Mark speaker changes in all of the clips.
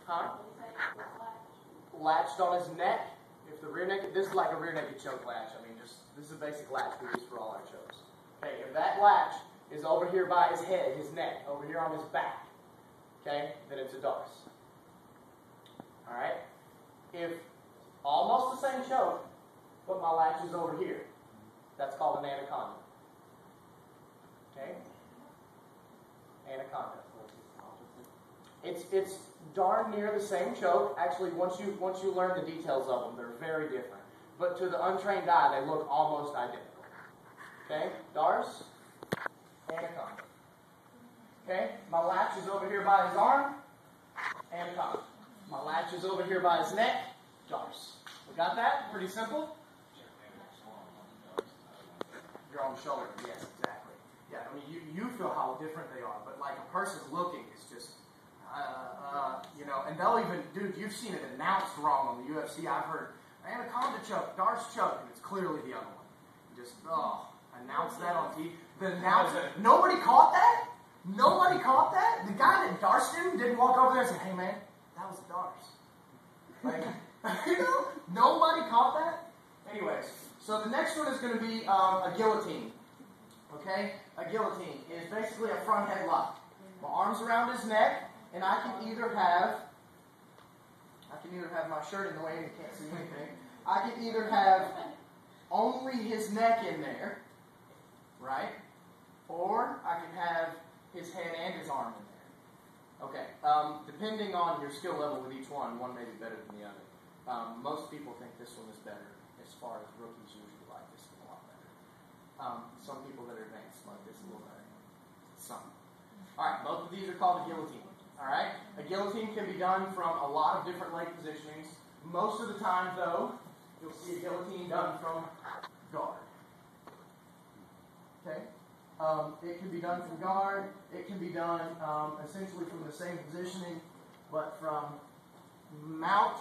Speaker 1: Huh? Latched on his neck. If the rear naked, this is like a rear naked choke latch. I mean, this is a basic latch we use for all our chokes. Okay, if that latch is over here by his head, his neck, over here on his back, okay, then it's a darce. All right. If almost the same choke, but my latch is over here, that's called an anaconda. Okay. Anaconda. It's darn near the same choke. Actually, once you learn the details of them, they're very different. But to the untrained eye, they look almost identical. Okay, darce, anaconda. Okay, my latch is over here by his arm, anaconda. My latch is over here by his neck, darce. We got that? Pretty simple. You're on the shoulder. Yes, exactly. Yeah, I mean, you feel how different they are, but like a person looking is just. And they'll even, dude, you've seen it announced wrong on the UFC. I've heard anaconda choke, darce choke, and it's clearly the other one. Just, announce that on TV. The announcer, nobody caught that? Nobody caught that? The guy that darced him didn't walk over there and say, hey man, that was a darce. Like, nobody caught that? Anyways, so the next one is going to be a guillotine. Okay? A guillotine is basically a front headlock. My arms around his neck, and I can either have my shirt in the way and you can't see anything. I can either have only his neck in there, right? Or I can have his head and his arm in there. Okay. Depending on your skill level with each one may be better than the other. Most people think this one is better as far as rookies usually like this one a lot better. Some people that are advanced like this a little better. Some. Alright, both of these are called a guillotine. Alright? A guillotine can be done from a lot of different leg positionings. Most of the time, though, you'll see a guillotine done from guard. Okay? It can be done from guard. It can be done essentially from the same positioning, but from mount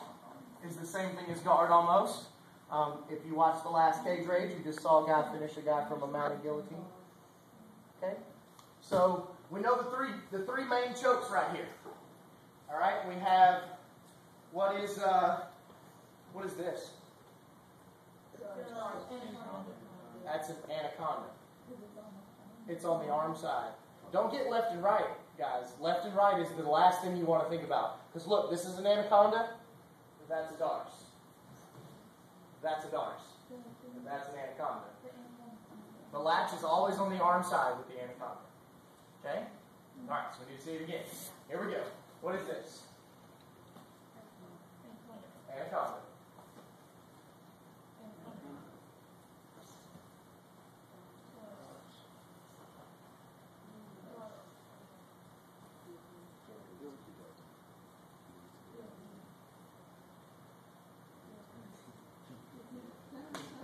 Speaker 1: is the same thing as guard almost. If you watched the last Cage Rage, you just saw a guy finish a guy from a mounted guillotine. Okay? So we know the three main chokes right here. All right, we have what is this? That's an anaconda. It's on the arm side. Don't get left and right, guys. Left and right is the last thing you want to think about. Because look, this is an anaconda. That's a darce. That's a darce. That's an anaconda. The latch is always on the arm side with the anaconda. Okay? Alright, so we need to see it again. Here we go. What is this? Anaconda.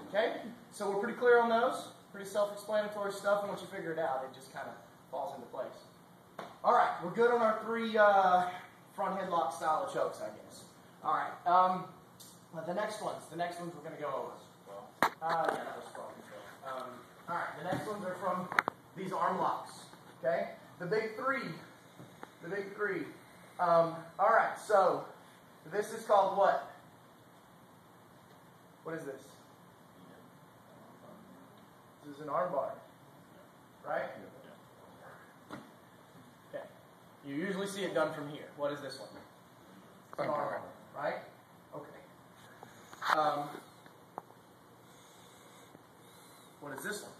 Speaker 1: Okay? So we're pretty clear on those. Pretty self-explanatory stuff, and once you figure it out, it just kind of falls into place. Alright, we're good on our three front headlock style of chokes, I guess. Alright, the next ones we're going to go over. That was fun. Alright, the next ones are from these arm locks. Okay? The big three. Alright, so this is called what? What is this? This is an arm bar. Right? Okay. You usually see it done from here. What is this one? It's an arm bar, right? Okay. What is this one?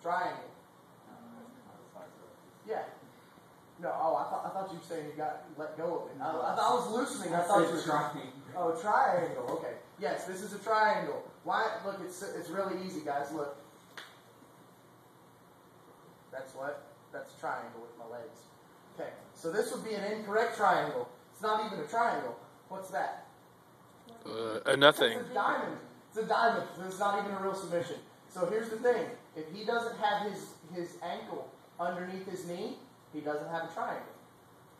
Speaker 1: Triangle. Yeah. No, I thought you were saying you got let go of it. I thought I was loosening. I thought you were trying. Oh, triangle. Okay. Yes, this is a triangle. Why? Look, it's really easy, guys. Look. That's a triangle with my legs. Okay. So this would be an incorrect triangle. It's not even a triangle. What's that?
Speaker 2: Nothing.
Speaker 1: It's a diamond. It's a diamond. It's not even a real submission. So here's the thing. If he doesn't have his ankle underneath his knee, he doesn't have a triangle.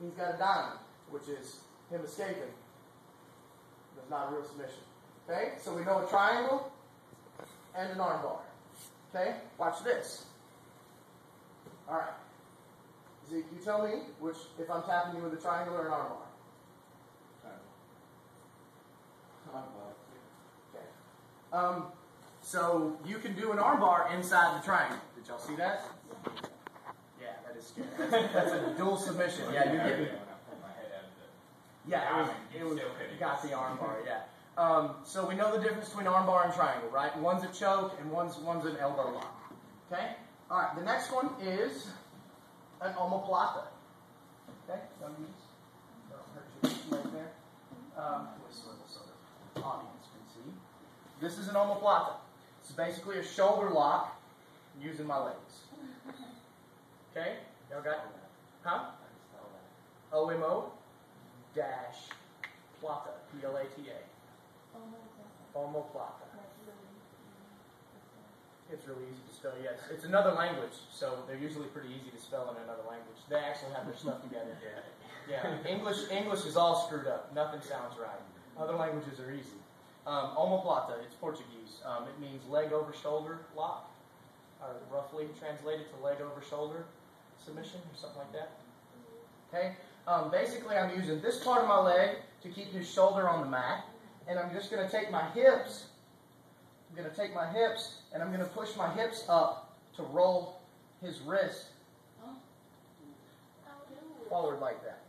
Speaker 1: He's got a diamond, which is him escaping. There's not a real submission. Okay? So we know a triangle and an arm bar. Okay? Watch this. All right. Zeke, you tell me which, if I'm tapping you with a triangle or an arm bar. Okay. So you can do an arm bar inside the triangle. Did y'all see that? Yeah, that is scary. That's a dual submission. Yeah, you get it. Yeah, it was got the arm bar. Yeah. So we know the difference between arm bar and triangle, right? One's a choke and one's an elbow lock. Okay. All right. The next one is an omoplata. Okay. Don't hurt your leg there. So the audience can see. This is an omoplata. It's basically a shoulder lock using my legs. Okay? Y'all got it? Huh? OMO dash plata. P-L-A-T-A. Omoplata. It's really easy to spell, yes. It's another language, so they're usually pretty easy to spell in another language. They actually have their stuff together. Yeah. English is all screwed up. Nothing sounds right. Other languages are easy. Omoplata, it's Portuguese. It means leg over shoulder lock, or roughly translated to leg over shoulder submission, or something like that. Okay? Basically, I'm using this part of my leg to keep his shoulder on the mat, and I'm just going to take my hips. I'm going to take my hips, and I'm going to push my hips up to roll his wrist forward like that.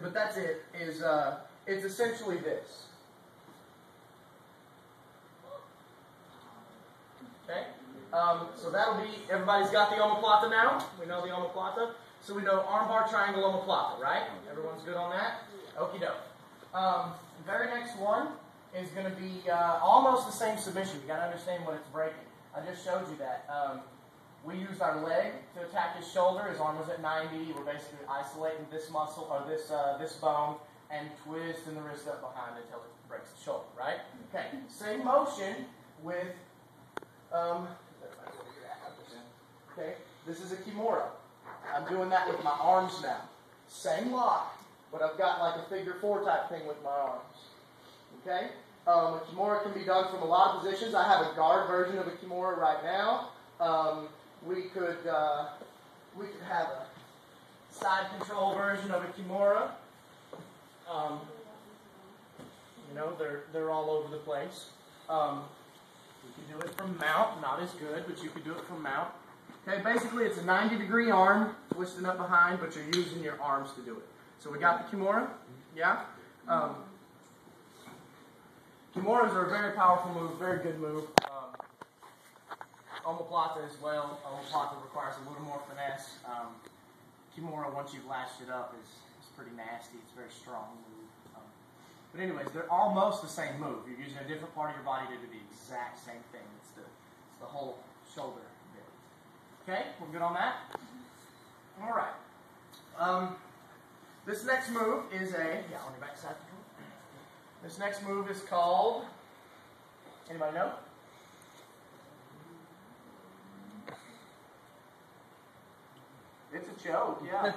Speaker 1: But that's it. It's essentially this. Okay. So that'll be. Everybody's got the omoplata now. We know the omoplata. So we know armbar, triangle, omoplata, right? Everyone's good on that. Okie doke. The very next one is going to be almost the same submission. You got to understand what it's breaking. I just showed you that. We used our leg to attack his shoulder. His arm was at 90. We're basically isolating this muscle or this bone and twisting the wrist up behind until it breaks the shoulder. Right? Okay. Same motion with. Okay. This is a kimura. I'm doing that with my arms now. Same lock, but I've got like a figure 4 type thing with my arms. Okay? A kimura can be done from a lot of positions. I have a guard version of a kimura right now. We could have a side control version of a kimura. They're all over the place. You could do it from mount, not as good, but you could do it from mount. Okay, basically it's a 90-degree arm twisting up behind, but you're using your arms to do it. So we got the kimura, yeah? Kimuras are a very powerful move, very good move. Omoplata as well. Omoplata requires a little more finesse. Kimura, once you've lashed it up, is pretty nasty. It's a very strong move. But anyways, they're almost the same move. You're using a different part of your body to do the exact same thing. It's the whole shoulder bit. Okay, we're good on that? All right. This next move is on your back side. This next move is called, anybody know? It's a choke, yeah.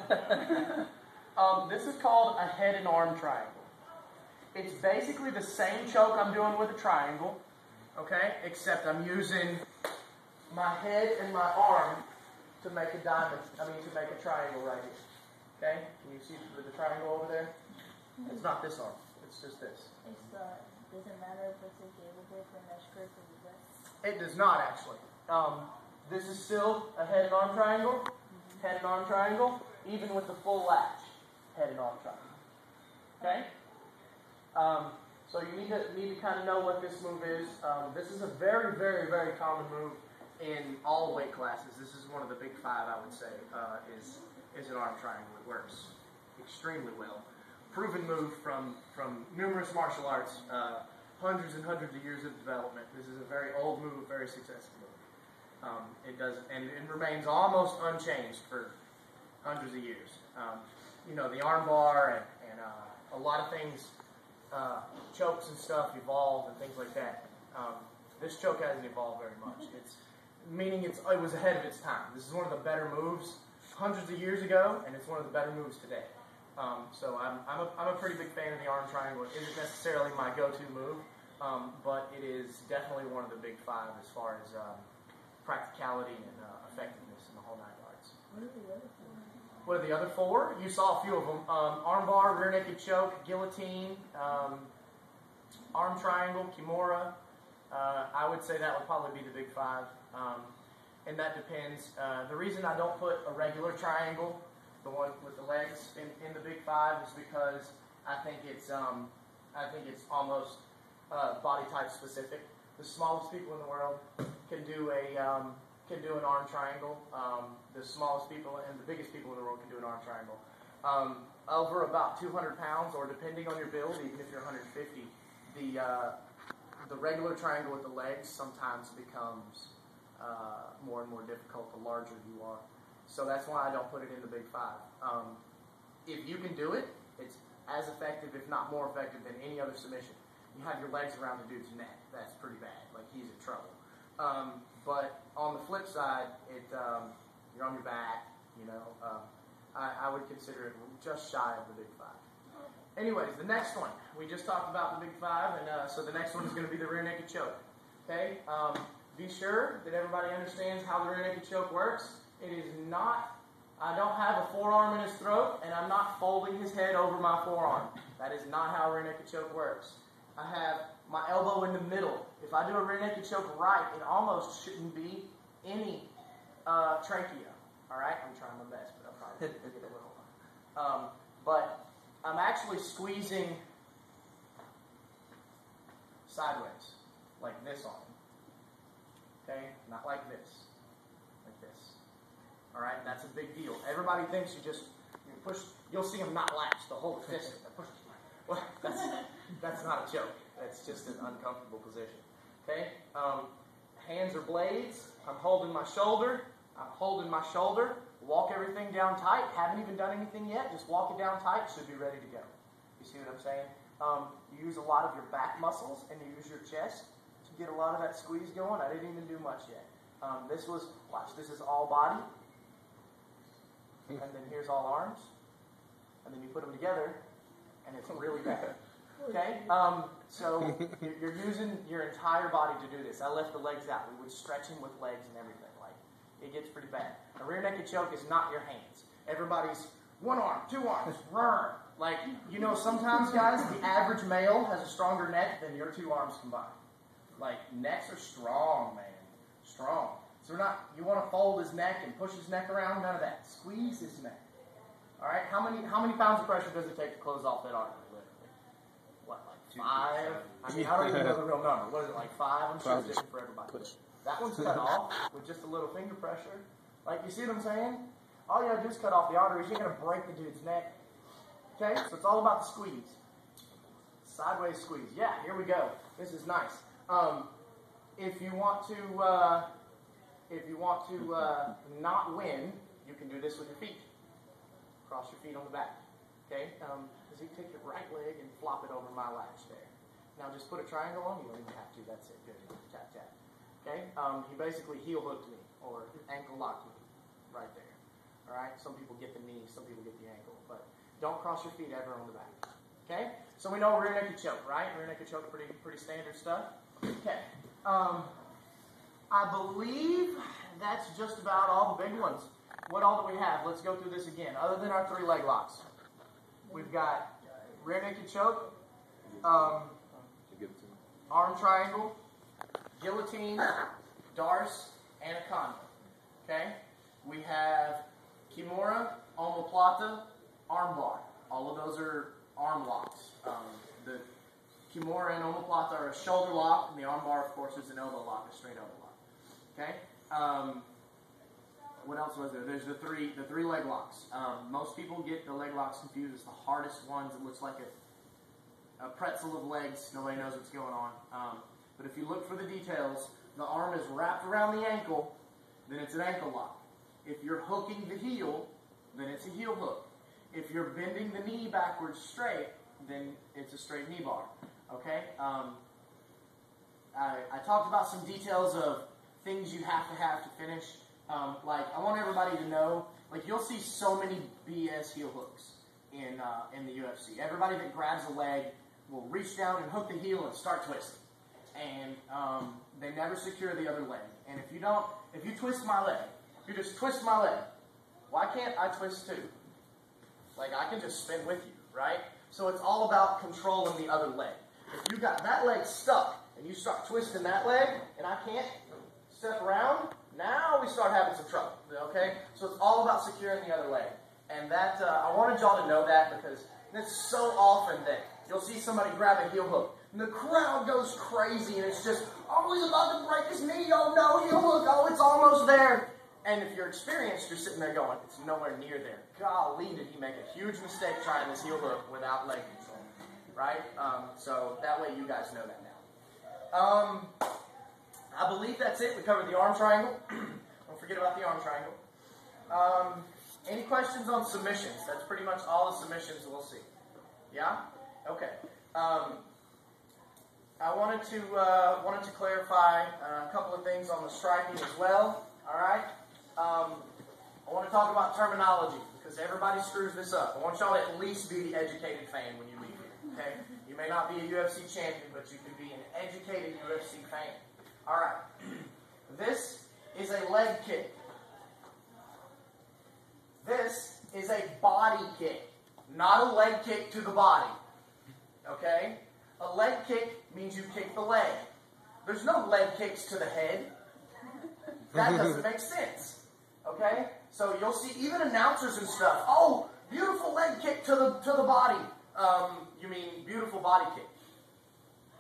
Speaker 1: This is called a head and arm triangle. It's basically the same choke I'm doing with a triangle, okay? Except I'm using my head and my arm to make a triangle right here. Okay? Can you see the triangle over there? It's not this arm. It's just this.
Speaker 3: Does it matter if it's a gable grip or mesh grip or what?
Speaker 1: It does not actually. This is still a head and arm triangle. Head and arm triangle, even with the full latch. Head and arm triangle. Okay? So you need to kind of know what this move is. This is a very, very, very common move in all weight classes. This is one of the big 5, I would say, is an arm triangle. It works extremely well. Proven move from numerous martial arts, hundreds and hundreds of years of development. This is a very old move, very successful move. It does, and it remains almost unchanged for hundreds of years. The arm bar and a lot of things, chokes and stuff evolve and things like that. This choke hasn't evolved very much. It was ahead of its time. This is one of the better moves hundreds of years ago, and it's one of the better moves today. So I'm a pretty big fan of the arm triangle. It isn't necessarily my go-to move, but it is definitely one of the big five as far as practicality and effectiveness in the whole 9 yards. What are the other 4? You saw a few of them. Armbar, rear naked choke, guillotine, arm triangle, kimura. I would say that would probably be the big 5. And that depends. The reason I don't put a regular triangle, the one with the legs, in the big 5 is because I think it's almost body type specific. The smallest people in the world can do an arm triangle. The smallest people and the biggest people in the world can do an arm triangle. Over about 200 pounds, or depending on your build, even if you're 150, the regular triangle with the legs sometimes becomes more and more difficult the larger you are. So that's why I don't put it in the big 5. If you can do it, it's as effective, if not more effective, than any other submission. You have your legs around the dude's neck. That's pretty bad. Like, he's in trouble. But on the flip side, you're on your back. I would consider it just shy of the big 5. Anyways, the next one. We just talked about the big 5, and so the next one is going to be the rear naked choke. Okay? Be sure that everybody understands how the rear naked choke works. It is not, I don't have a forearm in his throat, and I'm not folding his head over my forearm. That is not how a rear naked choke works. I have my elbow in the middle. If I do a rear naked choke right, it almost shouldn't be any trachea. All right? I'm trying my best, but I'll probably get a little. But I'm actually squeezing sideways, like this on him. Okay? Not like this. Like this. All right? That's a big deal. Everybody thinks you push. You'll see him not latch. They'll hold a fist. Well, that's not a choke. That's just an uncomfortable position. Okay? Hands are blades. I'm holding my shoulder. Walk everything down tight. Haven't even done anything yet. Just walk it down tight. Should be ready to go. You see what I'm saying? You use a lot of your back muscles and you use your chest to get a lot of that squeeze going. I didn't even do much yet. This is all body. And then here's all arms. And then you put them together and it's really bad. Okay? So you're using your entire body to do this. I left the legs out. We would stretch him with legs and everything. It gets pretty bad. A rear naked choke is not your hands. Everybody's 1 arm, 2 arms, rrr. Like, sometimes, guys, the average male has a stronger neck than your 2 arms combined. Like, necks are strong, man. Strong. So you want to fold his neck and push his neck around? None of that. Squeeze his neck. All right? How many pounds of pressure does it take to close off that artery, literally? What, like 5? I mean, I don't even know the real number. What is it, like 5? I'm sure it's different for everybody. That one's cut off with just a little finger pressure. Like, you see what I'm saying? All you gotta do is cut off the arteries. You're gonna break the dude's neck. Okay? So it's all about the squeeze. Sideways squeeze. Yeah, here we go. This is nice. If you want to not win, you can do this with your feet. Cross your feet on the back. Okay? Does he take your right leg and flop it over my latch there? Now just put a triangle on. You don't even have to. That's it. Good. Tap, tap. Okay? He basically heel hooked me or ankle locked me right there. All right? Some people get the knee, some people get the ankle, but don't cross your feet ever on the back. Okay? So we know rear naked choke, right? Rear naked choke, pretty standard stuff. Okay. I believe that's just about all the big ones. What all do we have? Let's go through this again. Other than our 3 leg locks, we've got rear naked choke, arm triangle, guillotine, darce, anaconda. Okay? We have kimura, omoplata, armbar. All of those are arm locks. The kimura and omoplata are a shoulder lock, and the armbar, of course, is an elbow lock, a straight elbow lock. Okay? What else was there? There's the three leg locks. Most people get the leg locks confused. It's the hardest ones. It looks like a pretzel of legs. Nobody knows what's going on. But if you look for the details, the arm is wrapped around the ankle, then it's an ankle lock. If you're hooking the heel, then it's a heel hook. If you're bending the knee backwards straight, then it's a straight knee bar. Okay? I talked about some details of things you have to finish. Like, I want everybody to know, like, you'll see so many BS heel hooks in the UFC. Everybody that grabs a leg will reach down and hook the heel and start twisting. and they never secure the other leg. And if you twist my leg, if you just twist my leg, why can't I twist too? Like, I can just spin with you, right? So it's all about controlling the other leg. If you got that leg stuck, and you start twisting that leg, and I can't step around, now we start having some trouble, okay? So it's all about securing the other leg. And that, I wanted y'all to know that because it's so often that you'll see somebody grab a heel hook, and the crowd goes crazy, and it's just, oh, he's about to break his knee, oh no, heel hook, oh, it's almost there. And if you're experienced, you're sitting there going, it's nowhere near there. Golly, did he make a huge mistake trying this heel hook without leg control, right? So that way you guys know that now. I believe that's it. We covered the arm triangle. Don't forget about the arm triangle. Any questions on submissions? That's pretty much all the submissions we'll see. Yeah? Okay. I wanted to clarify a couple of things on the striking as well. All right? I want to talk about terminology because everybody screws this up. I want y'all to at least be the educated fan when you leave here. Okay? You may not be a UFC champion, but you can be an educated UFC fan. All right. This is a leg kick. This is a body kick, not a leg kick to the body. Okay? A leg kick means you kick the leg. There's no leg kicks to the head. That doesn't make sense. Okay? So you'll see even announcers and stuff. Oh, beautiful leg kick to the body. You mean beautiful body kick.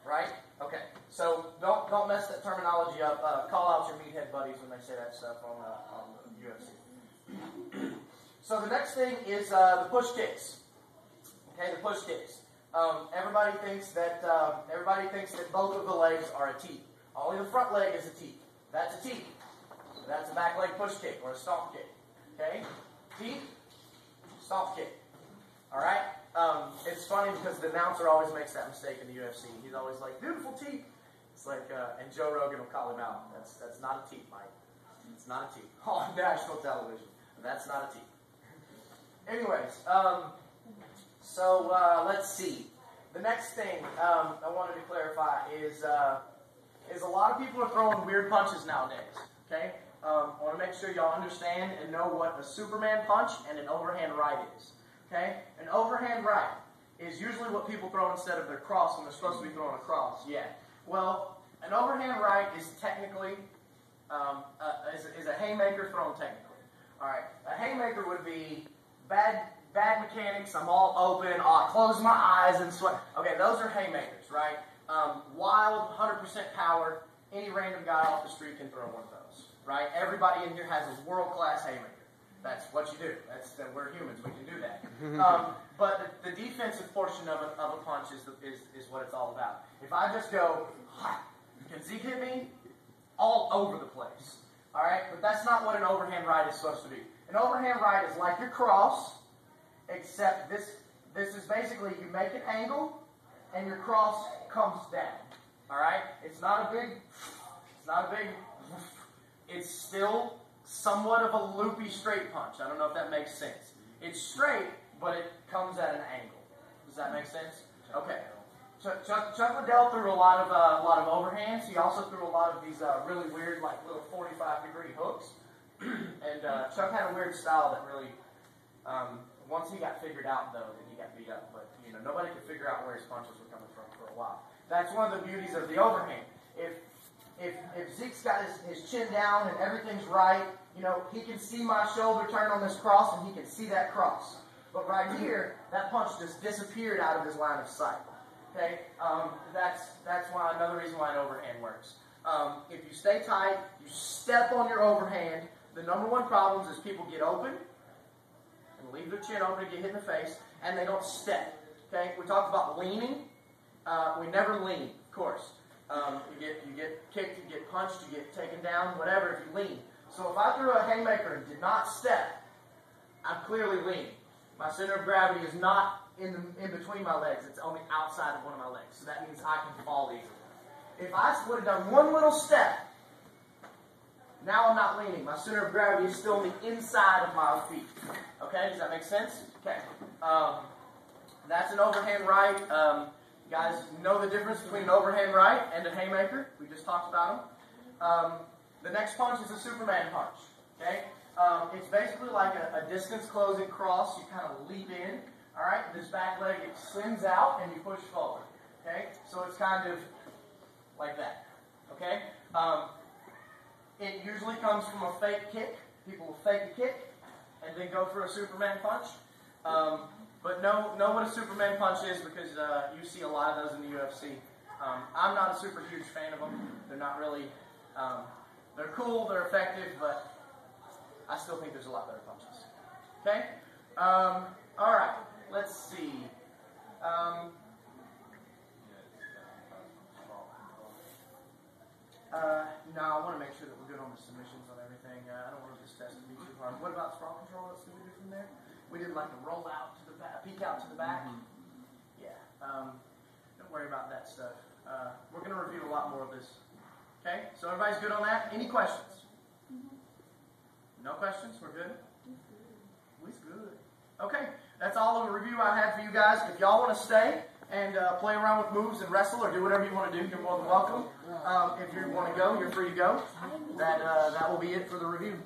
Speaker 1: Right? Okay. So don't mess that terminology up. Call out your meathead buddies when they say that stuff on the UFC. So the next thing is the push kicks. Okay, the push kicks. Everybody thinks that both of the legs are a T. Only the front leg is a T. That's a T. That's a back leg push kick or a stomp kick. Okay? T, stomp kick. All right? It's funny because the announcer always makes that mistake in the UFC. He's always like, beautiful T. It's like, and Joe Rogan will call him out. That's not a T, Mike. It's not a T. On national television. That's not a T. Anyways, so let's see. The next thing I wanted to clarify is a lot of people are throwing weird punches nowadays. Okay? I want to make sure y'all understand and know what a Superman punch and an overhand right is. Okay? An overhand right is usually what people throw instead of their cross when they're supposed to be throwing a cross. Yeah. Well, an overhand right is technically is a haymaker thrown technically. All right. A haymaker would be bad mechanics. I'm all open. I close my eyes and sweat. Okay, those are haymakers, right? Wild, 100% power. Any random guy off the street can throw one of those, right? Everybody in here has a world-class haymaker. That's what you do. We're humans. We can do that. But the defensive portion of a punch is what it's all about. If I just go, can Zeke hit me? All over the place. All right? But that's not what an overhand right is supposed to be. An overhand right is like your cross, except this is basically you make an angle and your cross comes down. All right? It's not a big, it's still somewhat of a loopy straight punch. I don't know if that makes sense. It's straight, but it comes at an angle. Does that make sense? Okay. Chuck Liddell threw a lot of overhands. He also threw a lot of these really weird, like little 45-degree hooks. And Chuck had a weird style that really, once he got figured out, though, then he got beat up. But nobody could figure out where his punches were coming from for a while. That's one of the beauties of the overhand. If Zeke's got his chin down and everything's right, he can see my shoulder turn on this cross and he can see that cross. But right here, that punch just disappeared out of his line of sight. Okay, that's why another reason why an overhand works. If you stay tight, you step on your overhand. The number one problem is people get open and leave their chin open to get hit in the face, and they don't step. Okay, we talked about leaning. We never lean, of course. You get kicked, you get punched, you get taken down, whatever. If you lean. So if I threw a haymaker and did not step, I'm clearly leaning. My center of gravity is not in between my legs. It's on the outside of one of my legs. So that means I can fall easily. If I would have done one little step, now I'm not leaning. My center of gravity is still on the inside of my feet. Okay, does that make sense? Okay. That's an overhand right. You guys know the difference between an overhand right and a haymaker. We just talked about them. The next punch is a Superman punch. Okay? It's basically like a distance closing cross. You kind of leap in. All right? This back leg extends out and you push forward. Okay? So it's kind of like that. Okay? It usually comes from a fake kick. People will fake a kick and then go for a Superman punch. But know what a Superman punch is, because you see a lot of those in the UFC. I'm not a super huge fan of them. They're not really, they're cool, they're effective, but I still think there's a lot better punches. Okay? All right, let's see. No, I want to make sure that we're good on the submissions on everything. I don't want this test to be too hard. What about sprawl control? What else did we do from there? We did like a roll out to the back, peek out to the back. Yeah. Don't worry about that stuff. We're going to review a lot more of this. Okay? So everybody's good on that? Any questions? No questions? We're good? We're good. Okay. That's all of the review I had for you guys. If y'all want to stay and play around with moves and wrestle or do whatever you want to do, you're more than welcome. If you want to go, you're free to go. That will be it for the review.